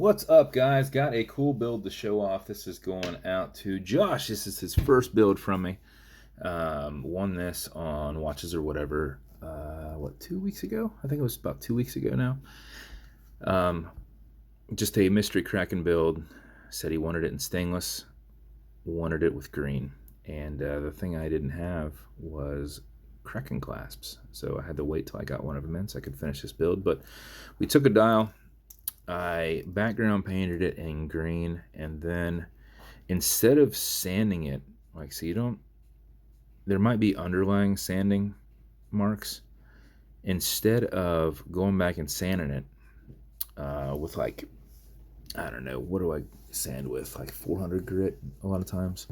What's up, guys? Got a cool build to show off. This is going out to Josh. This is his first build from me. Won this on Watches or whatever, 2 weeks ago? I think it was about 2 weeks ago now. Just a mystery Kraken build. Said he wanted it in stainless, wanted it with green. And the thing I didn't have was Kraken clasps. So I had to wait till I got one of them in so I could finish this build. But we took a dial. I background painted it in green, and then instead of sanding it, like, so you don't, there might be underlying sanding marks. Instead of going back and sanding it with, like, I don't know, what do I sand with? Like 400 grit a lot of times.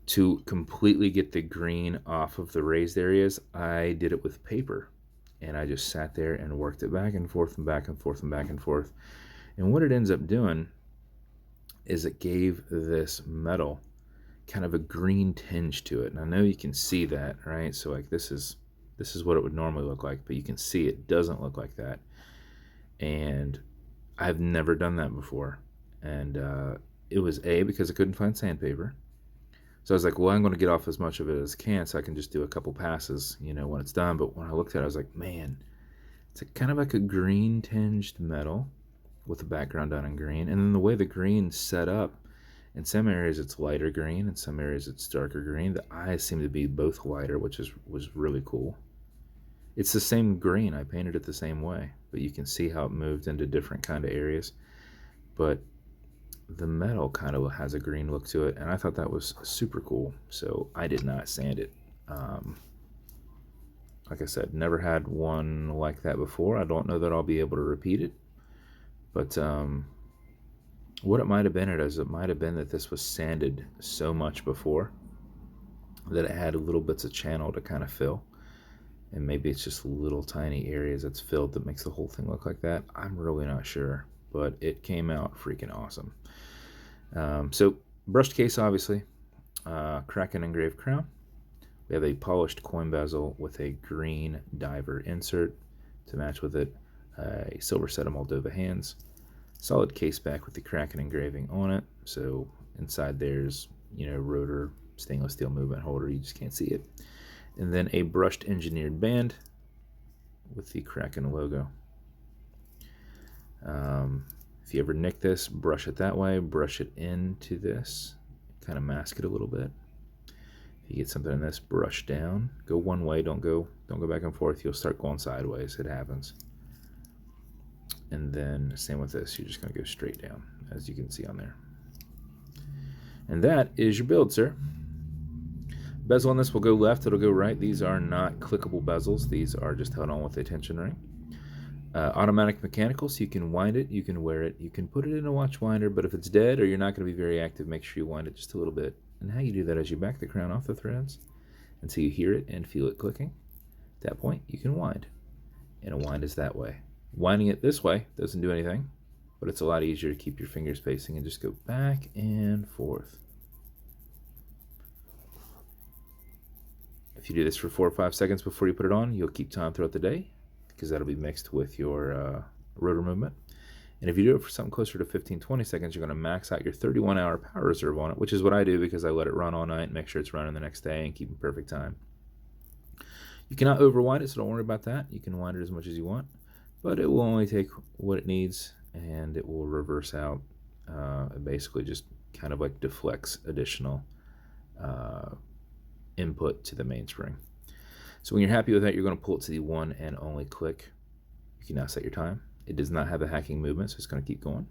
To completely get the green off of the raised areas, I did it with paper. And I just sat there and worked it back and forth and back and forth and back and forth. And what it ends up doing is it gave this metal kind of a green tinge to it. And I know you can see that, right? So like this is what it would normally look like, but you can see it doesn't look like that. And I've never done that before. And it was because I couldn't find sandpaper. So I was like, well, I'm going to get off as much of it as I can so I can just do a couple passes, when it's done. But when I looked at it, I was like, man, it's kind of like a green tinged metal with the background done in green. And then the way the green's set up, in some areas it's lighter green, in some areas it's darker green. The eyes seem to be both lighter, which was really cool. It's the same green. I painted it the same way, but you can see how it moved into different kind of areas. But the metal kind of has a green look to it, and I thought that was super cool. So I did not sand it. Like I said, never had one like that before. I don't know that I'll be able to repeat it, but what it might have been it might have been that this was sanded so much before that it had little bits of channel to kind of fill, and maybe it's just little tiny areas that's filled that makes the whole thing look like that. I'm really not sure, but it came out freaking awesome. So brushed case, obviously, Kraken engraved crown. We have a polished coin bezel with a green diver insert to match with it, a silver set of Moldova hands, solid case back with the Kraken engraving on it. So inside there's, rotor stainless steel movement holder. You just can't see it. And then a brushed engineered band with the Kraken logo. If you ever nick this, brush it that way, brush it into this, kind of mask it a little bit. If you get something in this, brush down, go one way, don't go back and forth. You'll start going sideways. It happens. And then same with this, you're just going to go straight down, as you can see on there. And that is your build, sir. Bezel on this will go left, it'll go right. These are not clickable bezels. These are just held on with a tension ring. Automatic mechanical, so you can wind it, you can wear it, you can put it in a watch winder, but if it's dead or you're not going to be very active, make sure you wind it just a little bit. And how you do that is you back the crown off the threads until you hear it and feel it clicking. At that point, you can wind. And a wind is that way. Winding it this way doesn't do anything, but it's a lot easier to keep your fingers spacing and just go back and forth. If you do this for 4 or 5 seconds before you put it on, you'll keep time throughout the day, because that'll be mixed with your rotor movement. And if you do it for something closer to 15-20 seconds, you're going to max out your 31-hour power reserve on it, which is what I do because I let it run all night and make sure it's running the next day and keep in perfect time. You cannot overwind it, so don't worry about that. You can wind it as much as you want, but it will only take what it needs, and it will reverse out. It basically just kind of like deflects additional input to the mainspring. So when you're happy with that, you're going to pull it to the one and only click. You can now set your time. It does not have a hacking movement, so it's going to keep going.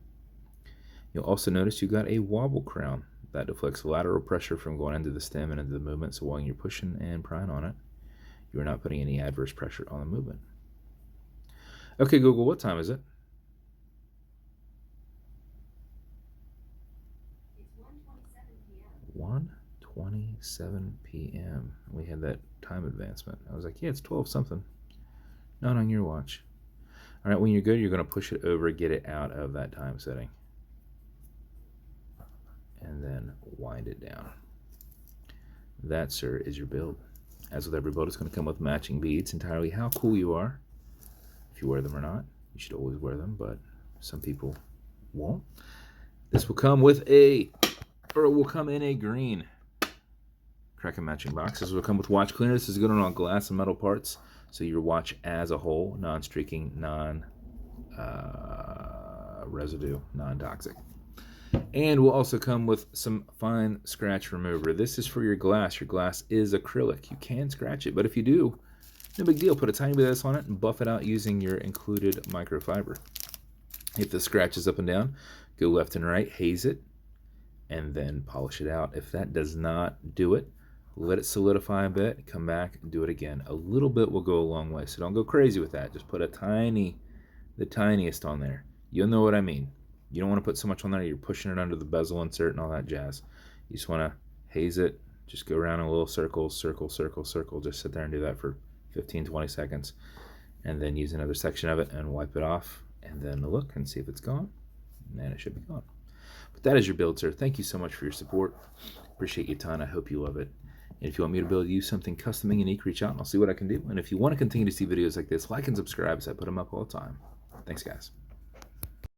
You'll also notice you got a wobble crown. That deflects lateral pressure from going into the stem and into the movement, so while you're pushing and prying on it, you're not putting any adverse pressure on the movement. Okay, Google, what time is it? It's 1:27 1:27 p.m. p.m. We had that time advancement. I was like, yeah, it's 12 something. Not on your watch. All right, when you're good, you're going to push it over, get it out of that time setting, and then wind it down. That, sir, is your build. As with every build, it's going to come with matching beads. Entirely how cool you are, if you wear them or not. You should always wear them, but some people won't. This will come with a, or it will come in a green Kraken matching box. This will come with watch cleaner. This is good on all glass and metal parts, so your watch as a whole, non-streaking, non-residue, non-toxic. And will also come with some fine scratch remover. This is for your glass. Your glass is acrylic. You can scratch it, but if you do, no big deal. Put a tiny bit of this on it and buff it out using your included microfiber. If the scratch is up and down, go left and right, haze it, and then polish it out. If that does not do it, let it solidify a bit, come back and do it again. A little bit will go a long way, so don't go crazy with that. Just put the tiniest on there. You'll know what I mean. You don't want to put so much on there you're pushing it under the bezel insert and all that jazz. You just want to haze it, just go around in a little circle, circle, circle, circle. Just sit there and do that for 15-20 seconds, and then use another section of it and wipe it off, and then look and see if it's gone, and it should be gone. But that is your build, sir. Thank you so much for your support. Appreciate you a ton. I hope you love it. And if you want me to build you something custom and unique, reach out and I'll see what I can do. And if you want to continue to see videos like this, like and subscribe, as I put them up all the time. Thanks, guys.